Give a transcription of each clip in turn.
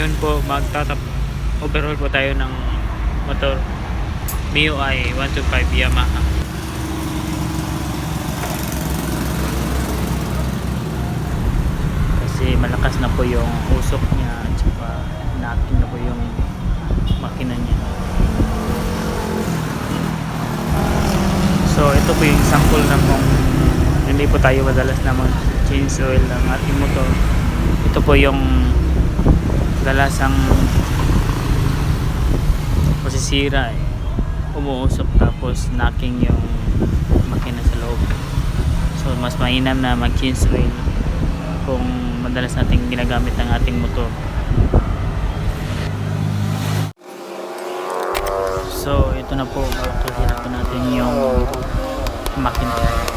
Ngayon po overhaul po tayo ng motor MIUI 125 Yamaha. Kasi malakas na po yung usok niya at saka knocking na po yung makina niya. So ito po yung sample na kung hindi po tayo madalas na mag-change oil ng ating motor. Ito po yung galasang masisira, umuusok tapos knocking yung makina sa loob. So mas mainam na mag-change oil kung madalas nating ginagamit ang ating motor. So ito na po, tutusin po natin yung makina.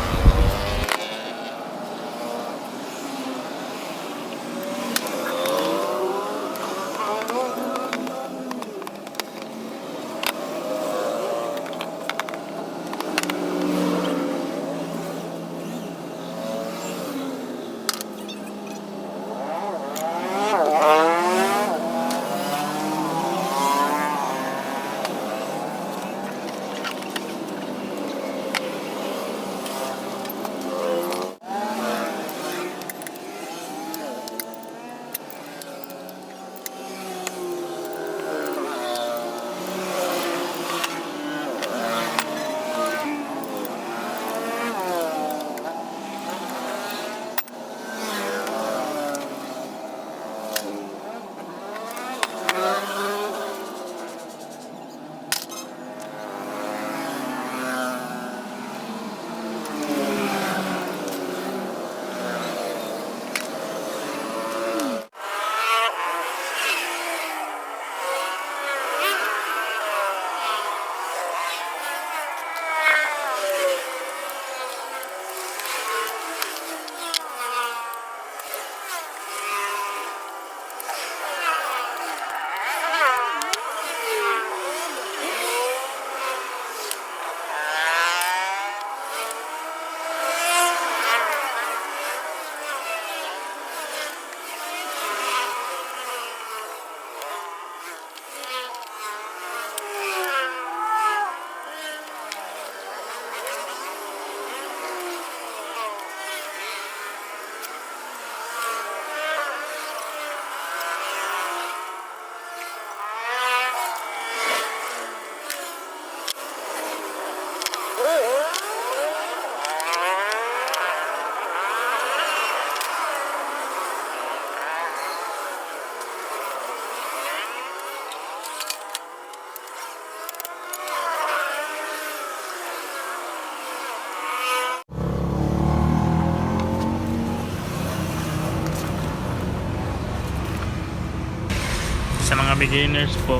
Sa mga beginners po,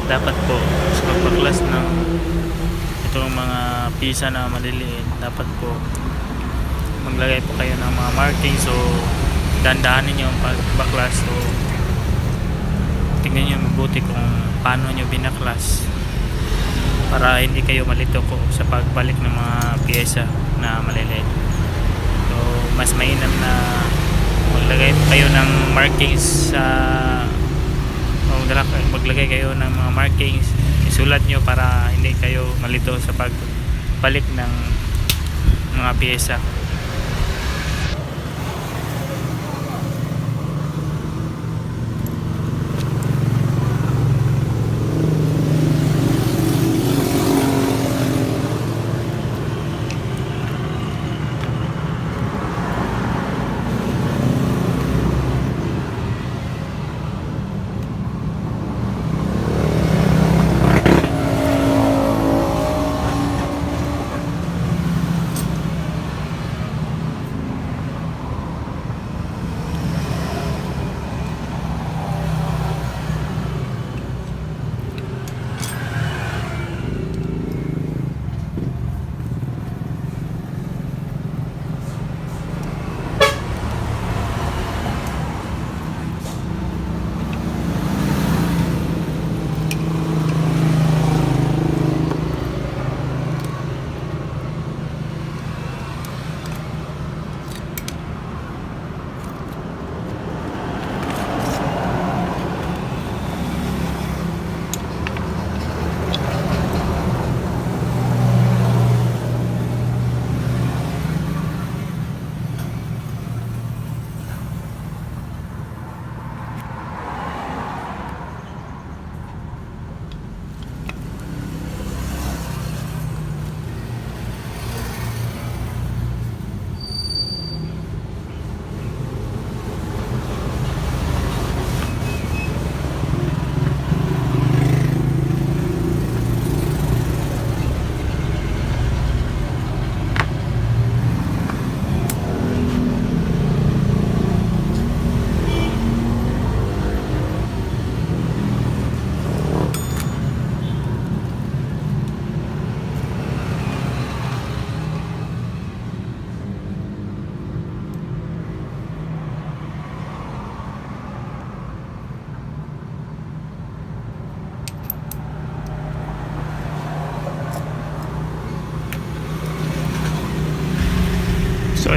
dapat po sa pagbaklas ng itong mga pisa na maliliit, dapat po maglagay po kayo ng mga markings. So dandahanin nyo ang pagbaklas. So tingnan nyo mabuti kung paano nyo binaklas para hindi kayo malito po sa pagbalik ng mga piyesa na maliliit. So mas mainam na maglagay po kayo ng markings sa maglagay kayo ng mga markings, isulat nyo para hindi kayo malito sa pagbalik ng mga piyesa.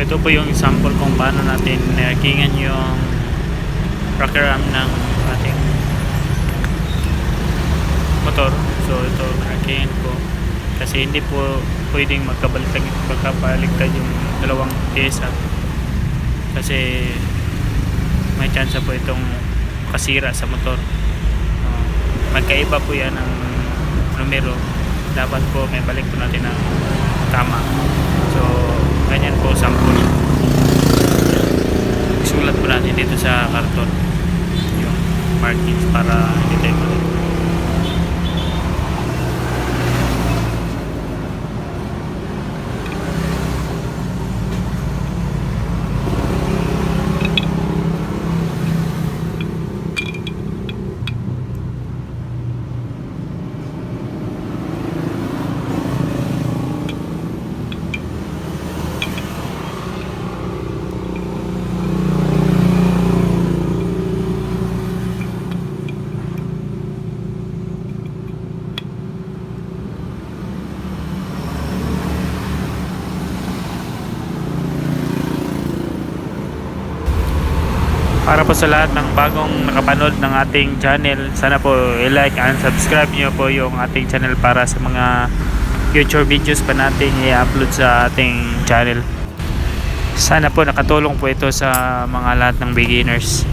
ito po yung sample kung paano natin workingan yung rocker arm ng ating motor. So ito workingan po kasi hindi po pwedeng magkabaliktad yung dalawang pyesa kasi may chance po itong kasira sa motor. Magkaiba po yan ang numero, dapat po may balik po natin ang tama. So ganyan po sample, isulat po natin dito sa karton yung markings para hindi tayo mali. Para po sa lahat ng bagong nakapanood ng ating channel, sana po i-like and subscribe nyo po yung ating channel para sa mga future videos pa natin i-upload sa ating channel. Sana po nakatulong po ito sa mga lahat ng beginners.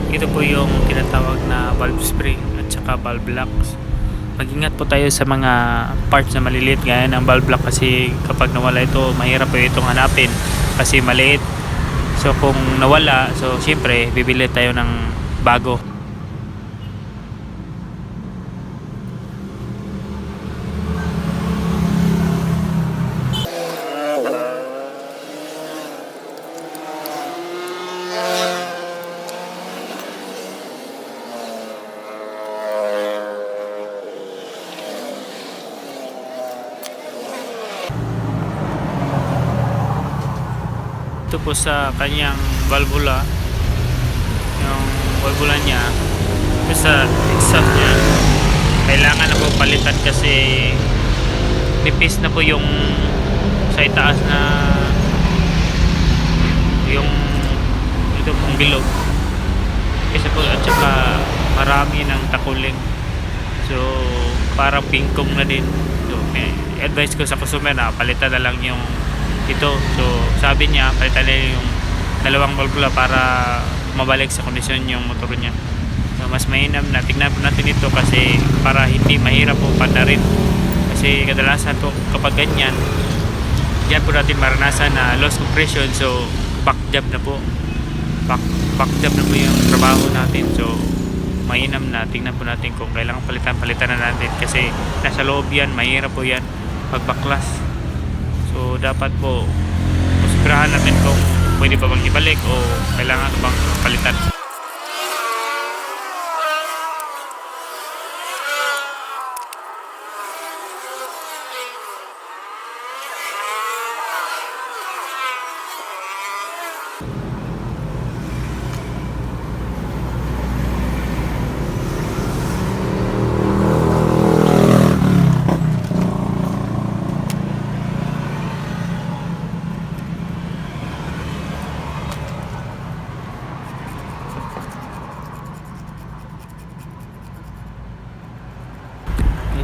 Ito po yung tinatawag na valve spring at saka valve locks. Mag-ingat po tayo sa mga parts na maliliit gaya ng valve lock kasi kapag nawala ito, mahirap po itong hanapin kasi maliit. So kung nawala, so syempre bibili tayo ng bago. Ito po sa kanyang valvula, yung valvula niya, ito sa exhaust niya, kailangan na po palitan kasi nipis na po yung sa itaas na yung ito pong bilog kasi po, at saka marami ng takuling, so parang pingkong na din. So advice ko sa customer na palitan na lang yung ito. So sabi niya palitan na yung dalawang valvula para mabalik sa kondisyon yung motor niya. So mas mainam na tignan po natin ito kasi para hindi mahirap po padarin kasi kadalasan po kapag ganyan yan po natin maranasan na loss compression. So back job na po, back job na po yung trabaho natin. So mainam na tignan po natin kung kailangan palitan na natin kasi nasa loob yan, mahirap po yan pag baklas. So dapat po konsiderahan natin kung pwede pa bang ibalik o kailangan bang palitan.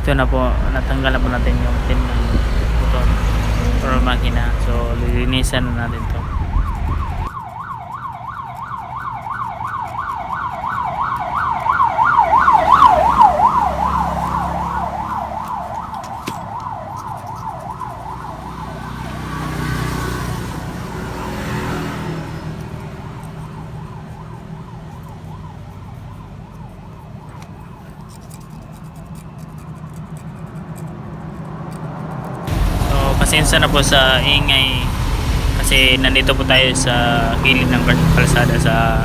Ito na po, natanggal na po natin yung pin ng motor or makina. So lilinisan na natin to. pasensya na po sa ingay kasi nandito po tayo sa gilid ng kalsada sa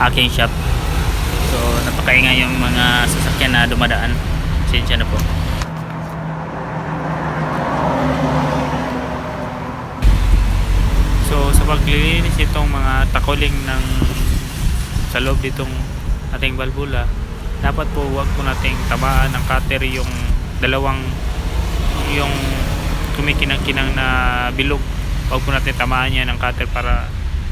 aking shop. So napakaingay yung mga sasakyan na dumadaan. Pasensya na po. So sa paglilinis itong mga takuling ng sa loob ditong ating balbula, dapat po wag po nating tamaan ng cutter yung dalawang yung kumikinang-kinang na bilog. Wag po natin tamaan yan ng cutter para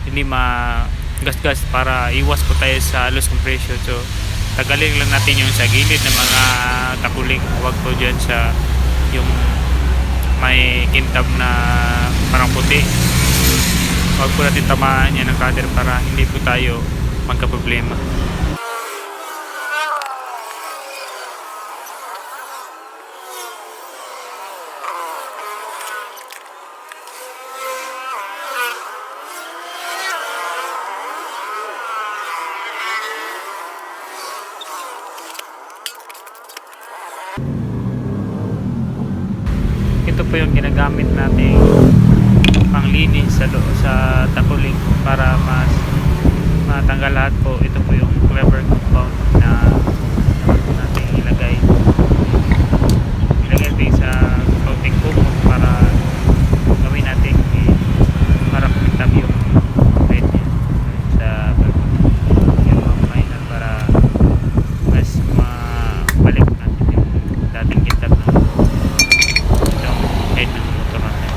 hindi magasgas, para iwas po tayo sa loss compression. So tagalin lang natin yung sa gilid ng mga takuling, wag po dyan sa yung may kintab na parang puti. Wag po natin tamaan yan ng cutter para hindi po tayo magka-problema. Ito po yung ginagamit nating panglinis sa takuling para mas matanggal lahat po. Ito po yung clever compound na natin ilagay ito sa coating kumot para gawin natin para kumitab yung bed niya sa yung mainan para mas mabalik natin yung dating kitab ng itong head ng motor natin.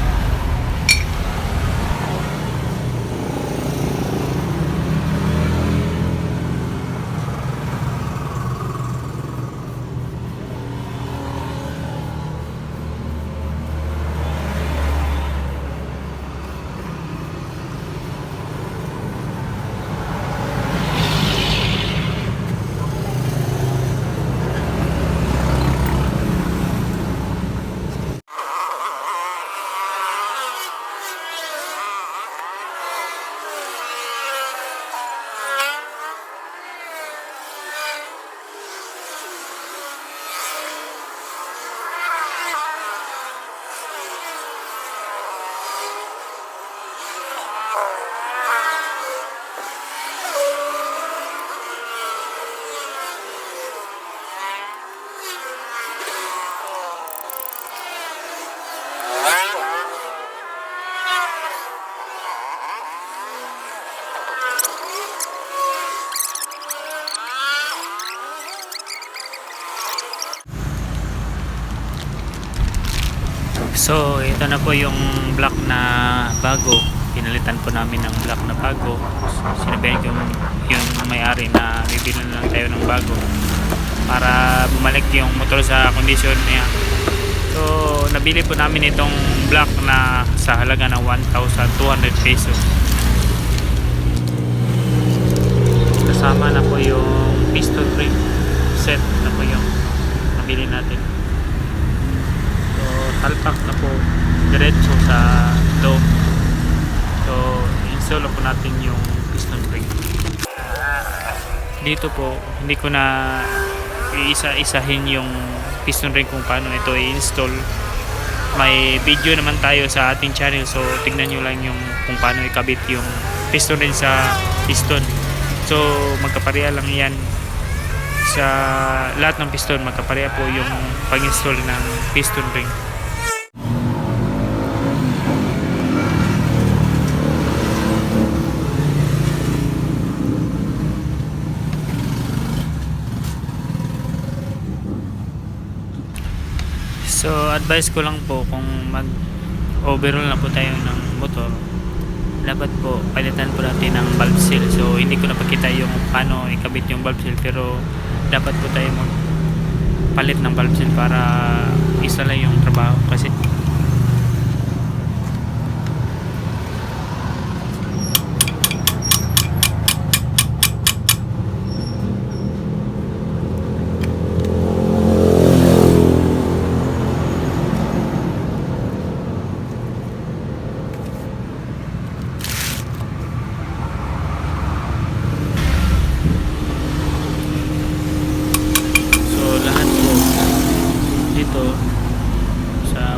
So ito na po yung block na bago. Pinalitan po namin ng block na bago. Sinabihan ko yung may-ari na bibili na lang tayo ng bago para bumalik yung motor sa kondisyon niya. So nabili po namin itong block na sa halaga ng 1,200 pesos. Kasama na po yung piston ring set na po yung nabili natin. Talpak na po diretso sa loob. So install po natin yung piston ring. Dito po hindi ko na iisa-isahin yung piston ring kung paano ito i-install. May video naman tayo sa ating channel, so tignan nyo lang yung kung paano ikabit yung piston ring sa piston. So magkapareha lang yan sa lahat ng piston, magkapareha po yung pag-install ng piston ring. So advice ko lang po, kung mag overhaul na po tayo ng motor, dapat po palitan po natin ng valve seal. So hindi ko napakita yung paano ikabit yung valve seal, pero dapat po tayo magpalit ng valve seal para isa lang yung trabaho. Kasi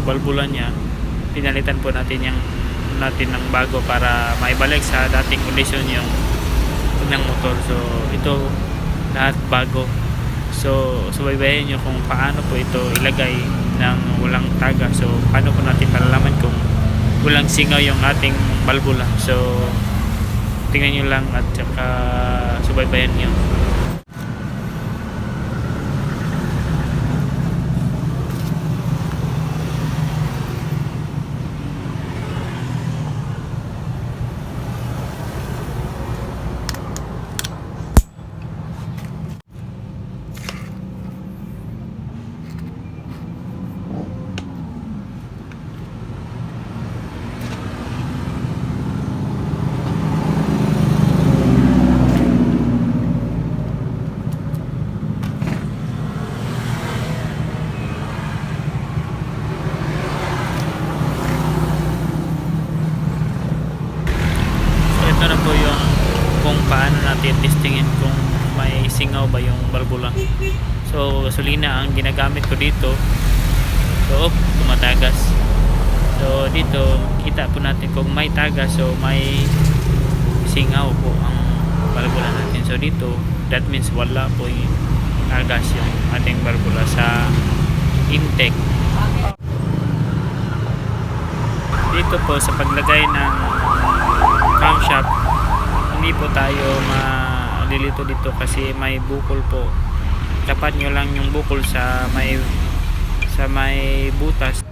valvula niya pinalitan po natin ng bago para maibalik sa dating kondisyon yung ng motor. So ito lahat bago. So subaybayan nyo kung paano po ito ilagay ng walang taga. So paano po natin malalaman kung walang singaw yung ating balbula. So tingnan nyo lang at saka subaybayan nyo. Ito na po yung kung paano natin testingin kung may singaw ba yung balbula. So gasolina ang ginagamit ko dito. So tumatagas. So dito kita po natin kung may tagas, so may singaw po ang balbula natin. So dito that means wala po yung tagas yung ating balbula sa intake. Dito po sa paglagay ng camshaft, hindi po tayo malilito dito kasi may bukol po. Tapat nyo lang yung bukol sa may butas.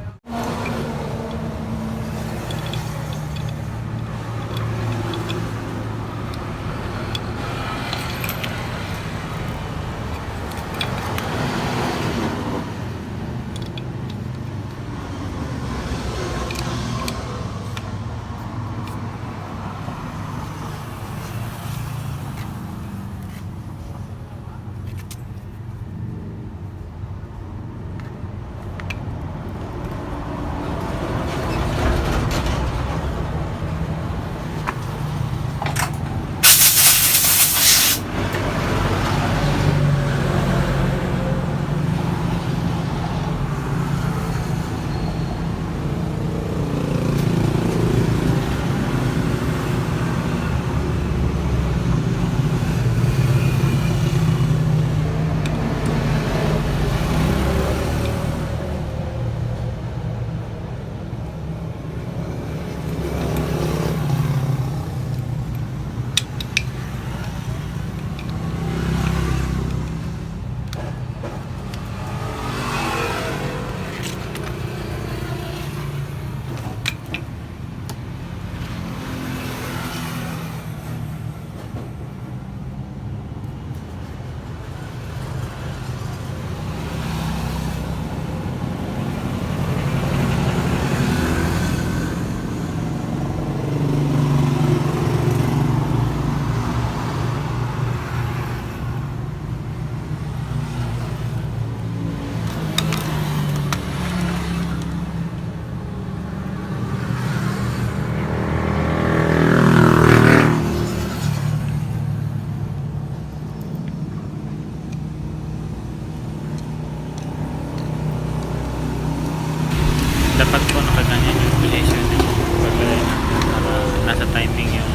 Dapat po nakaganyan yung position ng paglagay natin para nasa timing yung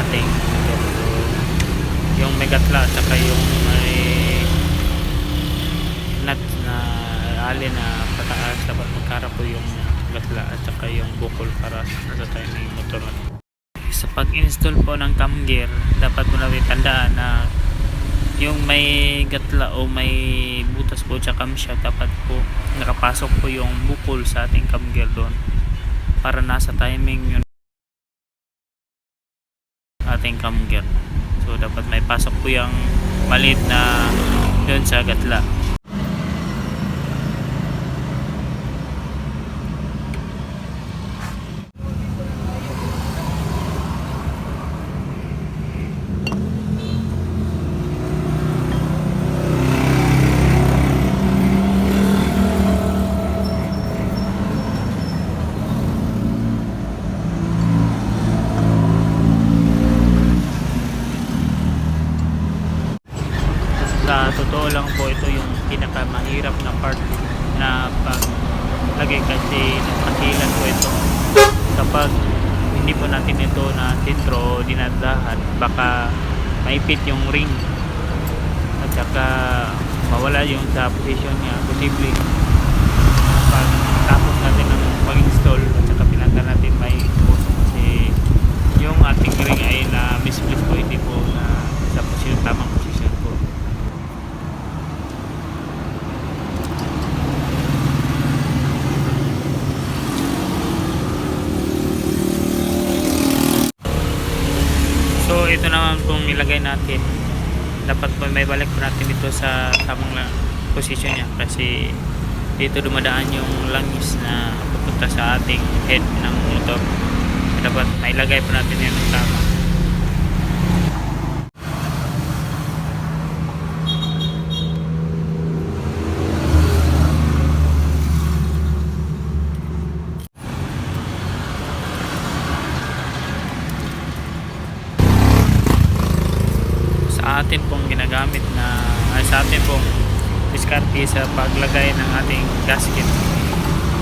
ating motor. So, yung may gatla at saka yung may nut na alin na pataas, dapat magkara po yung gatla at saka yung bukol para nasa timing yung motor natin. Sa pag-install po ng cam gear, dapat mo natin tandaan na yung may gatla o may butas po sa camshaft, dapat po nakapasok po yung bukol sa ating cam gear doon para nasa timing yung ating cam gear. So dapat may pasok po yung maliit na doon sa gatla. Sa totoo lang po, ito yung pinakamahirap na part na pag lagay kasi nasilan po ito. Kapag hindi po natin ito na sintro dinadahan, baka maipit yung ring at saka mawala yung sa position niya. Posible pag tapos natin ng mag-install at saka pinanggal natin may puso kasi yung ating ring ay na misplace po, hindi po na sa position, tamang position po. So ito naman pong nilagay natin, dapat po may balik po natin dito sa tamang position niya kasi dito dumadaan yung langis na pupunta sa ating head ng motor. Dapat mailagay po natin yan ng tama. Sa atin pong ginagamit na sa atin pong diskarte sa paglagay ng ating gasket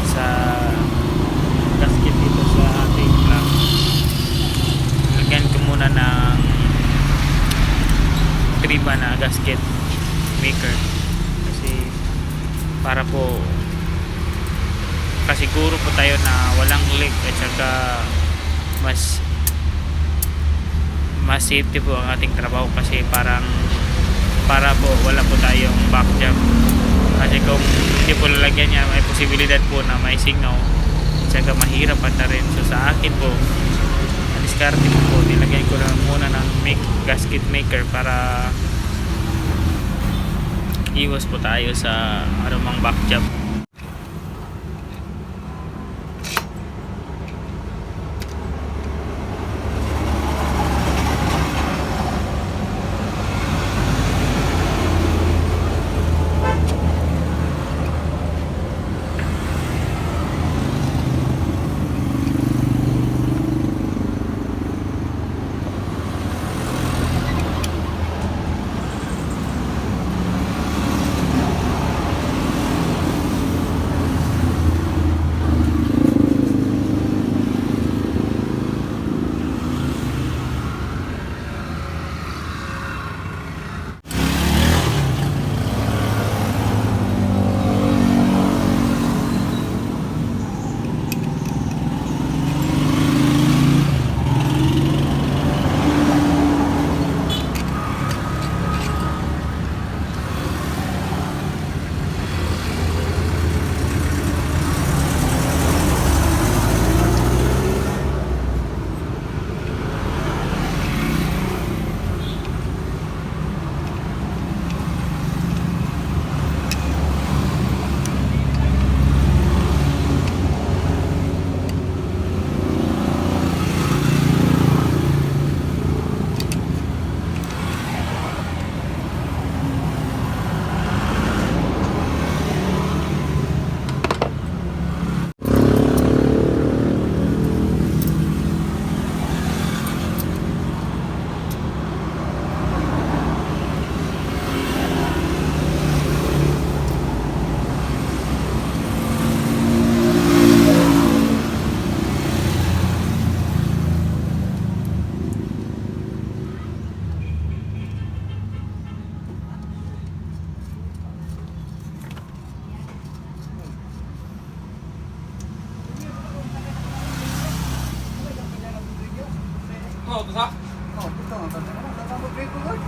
sa gasket dito sa ating clamp, lagyan ko muna ng triba na gasket maker kasi para po kasiguro po tayo na walang leak at saka mas safety po ang ating trabaho kasi para po wala po tayong back jam kasi kung hindi po lalagyan niya may posibilidad po na may singaw at saka mahirap pa na rin. So sa akin po diskarte po nilagyan ko lang muna ng gasket maker para iwas po tayo sa anumang back jam. Oh, bisa? Oh, betul. Tambah brake kan?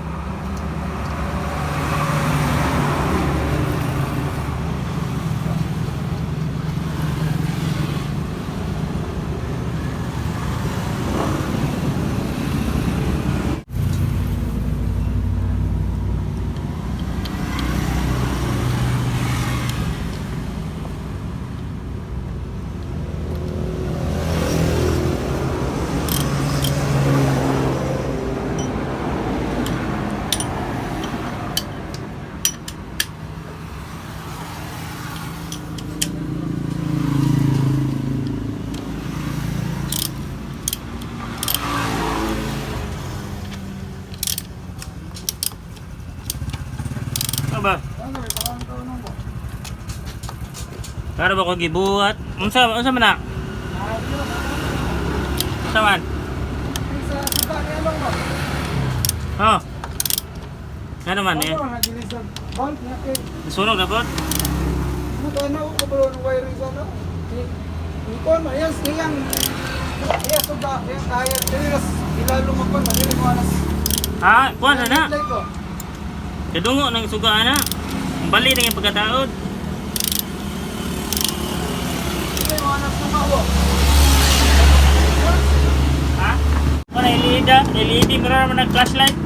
Para ba ko gibuhat? Unsa man na? Unsa man? Sa suka ni ano mo? Oh. Ano man eh? Ano nagili sa bulb na kay Sunog na po? buto ano ko bro ng wiring sa ano? Ni kon man yan siyang iya suka yang kaya dili ilalo mo kon dili mo anas. Ha? Kuha na. Like ko. Kadungo ng suga na. Ang bali na yung pagkataod. Dili mo anas sumawo. Ha? Ano LED mura naman nag-flashlight.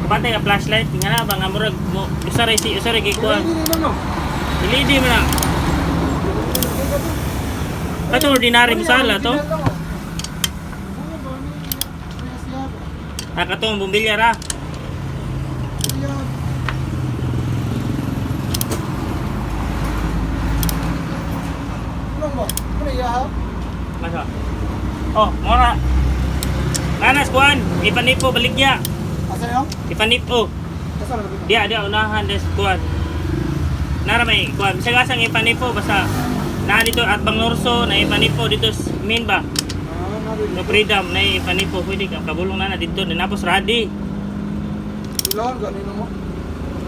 Kapatay ka flashlight. Nga na ba nga murag mo. Usaray gikuha. Dili no. LED mo na. Ito ordinary mo sala to. Nakatong bumbilya ra. Masa? Oh, mura. Nanas kuan, ipanipo baligya. Ipanipo. Dia unahan des kuan. Nara may kuan, sagasang ipanipo basta na dito at Bangorso na ipanipo dito min ba? No freedom na ipanipo pwede ka kabulong na dito napos ready.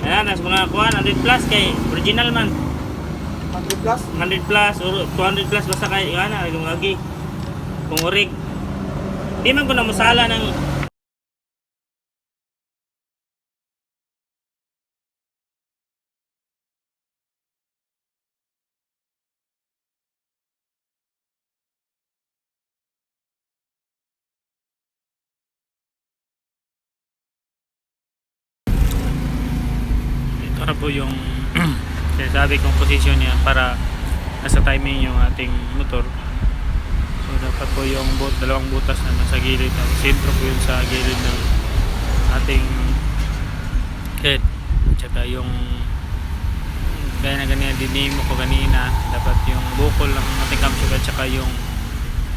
Nanas mga kuan 100 plus kay original man. 100 plus or 200 plus basta kay ana lagi. Kung orig. Di man ko na musala ng ito na po yung sinasabi kong posisyon niya para nasa timing yung ating motor. So dapat po yung dalawang butas na nasa gilid, sentro po yun sa gilid ng ating head. Tsaka yung gaya na ganyan dinimo ko kanina, dapat yung bukol ng ating camshaft at tsaka yung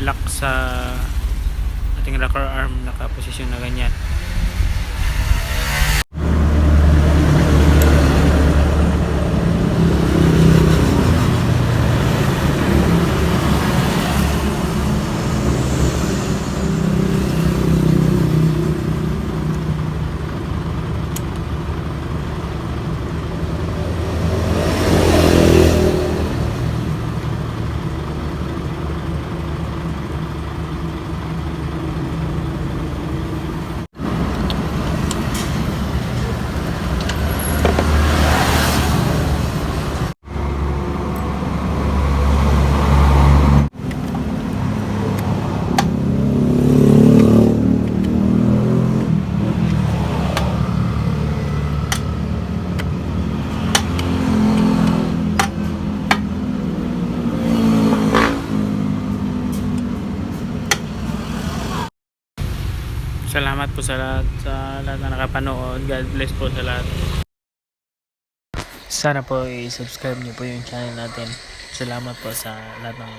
lock sa ating rocker arm nakaposisyon na ganyan. Salamat po sa lahat na nakapanood. God bless po sa lahat. Sana po i-subscribe niyo po yung channel natin. Salamat po sa lahat ng